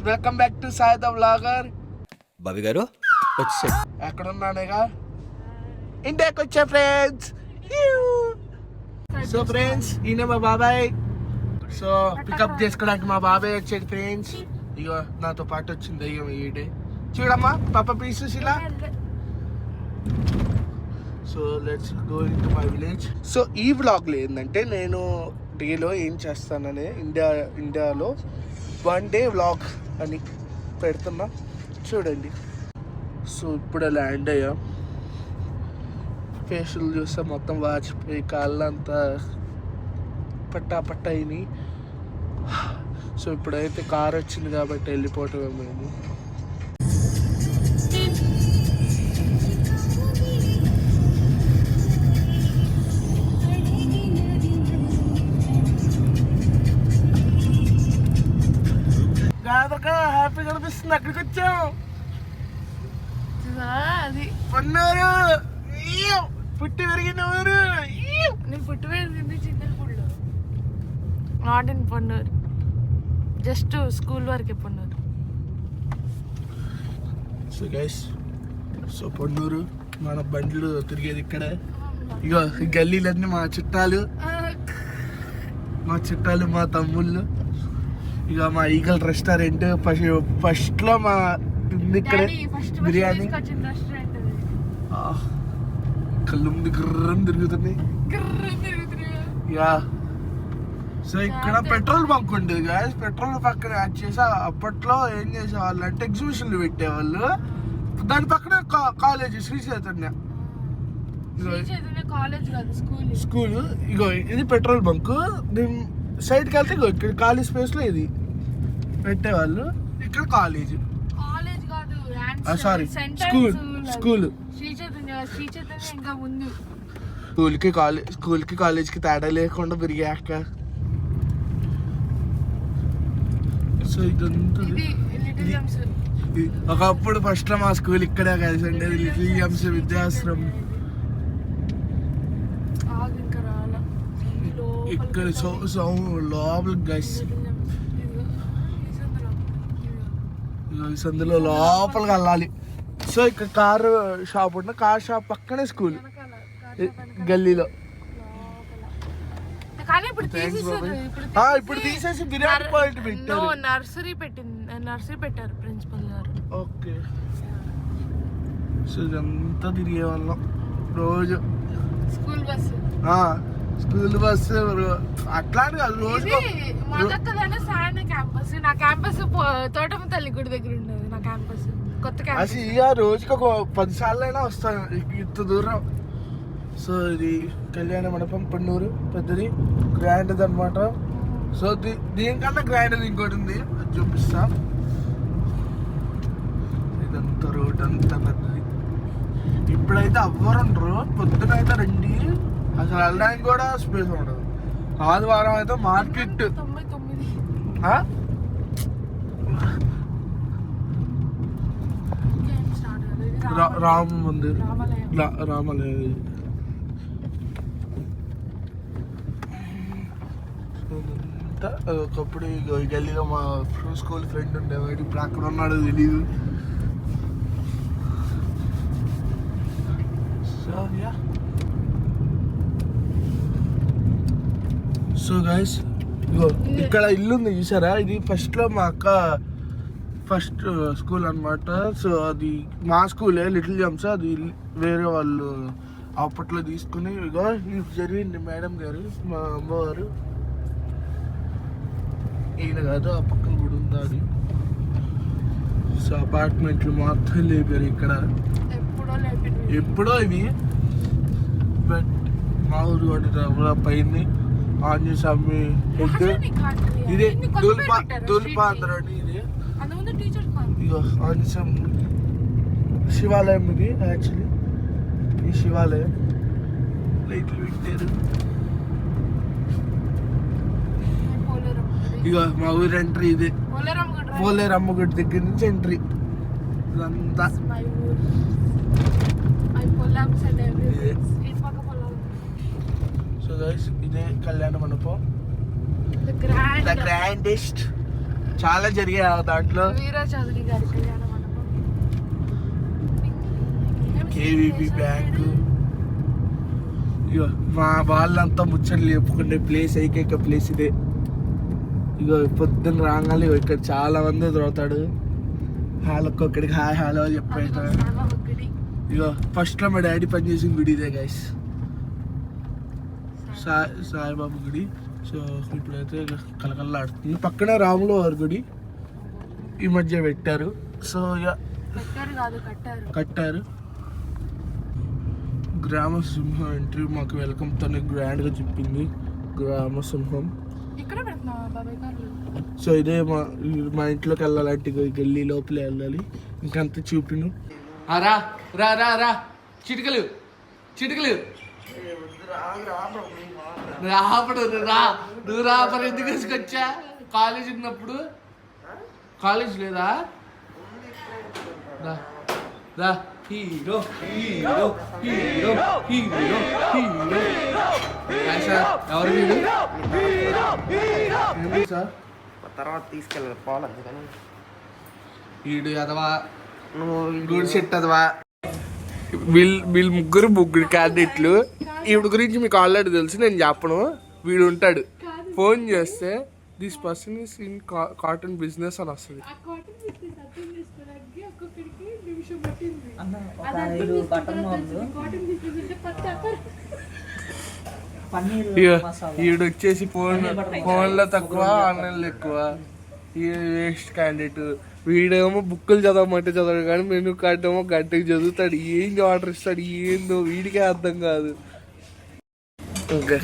Welcome back to Sai the vlogger. Bobby గారు వచ్చే ఎక్కడ ఉన్నానేగా ఇండియాకి వచ్చా ఫ్రెండ్స్. సో ఫ్రెండ్స్ ఈయన మా బాబాయ్. సో పికప్ చేసుకోవడానికి మా బాబాయ్ వచ్చేది ఫ్రెండ్స్. ఇగో నాతో పాటు వచ్చింది దయ్యం ఈడే. చూడమ్మా పాప పీసెస్ ఇలా. So let's go in to my village. So ఈ వ్లాగ్లో ఏంటంటే నేను డేలో ఏం చేస్తానని ఇండియాలో 1 day వ్లాగ్ అని పెడుతున్నా చూడండి. సో ఇప్పుడే ల్యాండ్ అయ్యా. ఫేషియల్ చూస్తే మొత్తం వాచిపోయి కాళ్ళంతా పట్టా అయినాయి. సో ఇప్పుడైతే కార్ వచ్చింది కాబట్టి వెళ్ళిపోవటమే మేము. హ్యాపీగా అనిపిస్తుంది. అక్కడికి వచ్చాం. అది పన్నారు పుట్టి పెరిగిన ఊరు. నేను పుట్టి పెరిగింది చింతలపూడిలో, not in Ponnuru. Just school వరకే Ponnuru. So guys, so Ponnuru మన బండ్లు తిరిగేది ఇక్కడే. ఇగో ఈ గల్లీలన్నీ మా చుట్టాలు, మా తమ్ముళ్ళు. ఇక మా ఈగల్ రెస్టారెంట్ ఫస్ట్ లో మా ఇక్కడే బిర్యానీ. కళ్ళు ముందు గుర్రం తిరుగుతున్నాయి. యా. సో ఇక్కడ పెట్రోల్ బంక్ ఉండేది గాయస్. పెట్రోల్ పక్కన యాడ్ చేసి అప్పట్లో ఏం చేసేవాళ్ళు అంటే ఎగ్జిబిషన్లు పెట్టేవాళ్ళు. దాని పక్కన కాలేజ్ శ్రీ చైతన్య స్కూల్. ఇగో ఇది పెట్రోల్ బంక్. దీని సైడ్కి వెళ్తే ఇగో ఇక్కడ ఖాళీ స్పేస్ లో ఇది పెట్టేవాళ్ళు. ఇక్కడ కాలేజ్ సారీ స్కూల్ స్కూల్కి కాలేజ్కి తేడా లేకుండా పెరిగాక. సో ఇదంతా ఒకప్పుడు ఫస్ట్ లో మా స్కూల్ ఇక్కడే కలిసి ఉండేది, లిటిల్ జేమ్స్ విద్యాశ్రమం. ఇక్కడ లోపల గైస్ సందులో లోపలికి వెళ్ళాలి. సో ఇక్కడ కార్ షాప్ ఉంటుంది. కార్ షాప్ పక్కనే స్కూల్ గల్లీలో. ఇప్పుడు తీసేసి బిర్యానీ పాయింట్ పెట్టారు. నర్సరీ పెట్టారు ప్రిన్సిపల్ గారు. ఓకే. సో ఇదంతా తిరిగే వాళ్ళం రోజు. స్కూల్ బస్సు అట్లాంటి కాదు రోజు. నా క్యాంపస్ తోటమ్మ తల్లి గుడి దగ్గర ఉండేది నా క్యాంపస్. కొత్త క్యాంపస్. ఇక రోజుకి ఒక 10 సార్లు అయినా వస్తాను ఇంత దూరం. సో ఇది కళ్యాణ మండపం పొన్నూరు పెద్దది, గ్రాండ్ అనమాట. సో దీనికన్నా గ్రాండ్ ఇంకోటి ఉంది, అది చూపిస్తా. ఇదంతా రోడ్ అంతా పెద్దది. ఇప్పుడైతే ఎవ్వరుండరు, పొద్దునైతే రండి అసలు వెళ్ళడానికి కూడా స్పేస్ ఉండదు. ఆదివారం అయితే మార్కెట్. రామ మందిర్, రామాలయ. ఒకప్పుడు ఈ గల్లీలో మా స్కూల్ ఫ్రెండ్ ఉండేవాడు. ఇప్పుడు అక్కడ ఉన్నాడో తెలియదు. సో గైస్ ఇక్కడ ఇల్లు ఉంది చూసారా, ఇది ఫస్ట్ లో మా అక్క ఫస్ట్ స్కూల్ అనమాట. సో అది మా స్కూలే లిటిల్ జేమ్స్. అది వేరే వాళ్ళు అప్పట్లో తీసుకుని ఇగో ఇది జరిగింది. మేడం గారు మా అమ్మవారు, ఈయన కాదు ఆ పక్కన కూడా ఉంది అది. సో అపార్ట్మెంట్లు మొత్తం లేపారు ఇక్కడ ఎప్పుడో ఇవి. బట్ మా ఊరు కూడా పైన ఆంజనేయ స్వామి హెడ్. ఇదే తుల్పాంధ్ర అని. ఇది ఇగో ఆంజనేయ స్వామి శివాలయం. ఇది యాక్చువల్లీ ఈ శివాలయం లైట్లు పెట్టారు. ఇగో మా ఊరు ఎంట్రీ ఇదే. పోలేరమ్మ గుడి దగ్గర నుంచి ఎంట్రీ ఇదంతా. సో గైస్ ఇదే కళ్యాణ మండపం, ద గ్రాండెస్ట్ చాలా జరిగాయి ఆ దాంట్లో. వీరా చౌదరి గారి కళ్యాణ మండపం, కేవీబీ బ్యాంక్. ఇగో మా వాళ్ళంతా ముచ్చట్లు చెప్పుకునే ప్లేస్, ఏకైక ప్లేస్ ఇదే. ఇగో పొద్దున్న రాగాలి ఇక్కడ చాలా మంది దొరుకుతాడు. ఒక్కొక్కడికి హాయ్ హలో చెప్పేట. ఇగో ఫస్ట్లో మా డాడీ పనిచేసిన గుడి ఇదే గైస్, సాయిబాబా గుడి. సో ఇప్పుడైతే కలకల్లాడుతుంది. పక్కనే రాముల వారి గుడి ఈ మధ్య పెట్టారు. సో ఇక కట్టారు. గ్రామ సింహం ఎంట్రీ మాకు వెల్కమ్ తను గ్రాండ్గా చెప్పింది. గ్రామ సింహం సో ఇదే మా ఇంట్లోకి వెళ్ళాలంటే గల్లీ లోపల వెళ్ళాలి. ఇంకంత చూపిను. రా రా రా రా చిటికలు రాపడు రా. నువ్వు రాపరు ఎందుకు తీసుకొచ్చా? కాలేజ్ ఉన్నప్పుడు కాలేజ్ లేదా? రా రా. Hero hero hero hero hero. Sir ఎవరు మీరు? సార్ తర్వాత తీసుకెళ్ళాలి పోవాలి అందుకని. వీడు అదవా గుడి సెట్ అదవా. వీళ్ళు ముగ్గురు క్యాండిడేట్లు. ఈవిడ గురించి మీకు ఆల్రెడీ తెలుసు, నేను చెప్పను. వీడు ఉంటాడు, ఫోన్ చేస్తే this person is in cotton business అని వస్తుంది. ఈవిడ వచ్చేసి ఫోన్లో తక్కువ, ఆన్లైన్లో ఎక్కువ. ఈ వేస్ట్ క్యాండిడేట్. వీడేమో బుక్కులు చదవమంటే చదవడు, కానీ మెనూ కార్డ్ ఏమో గంటకి చదువుతాడు. ఏం ఆర్డర్ ఇస్తాడు ఏందో వీడికే అర్థం కాదు. ఓకే.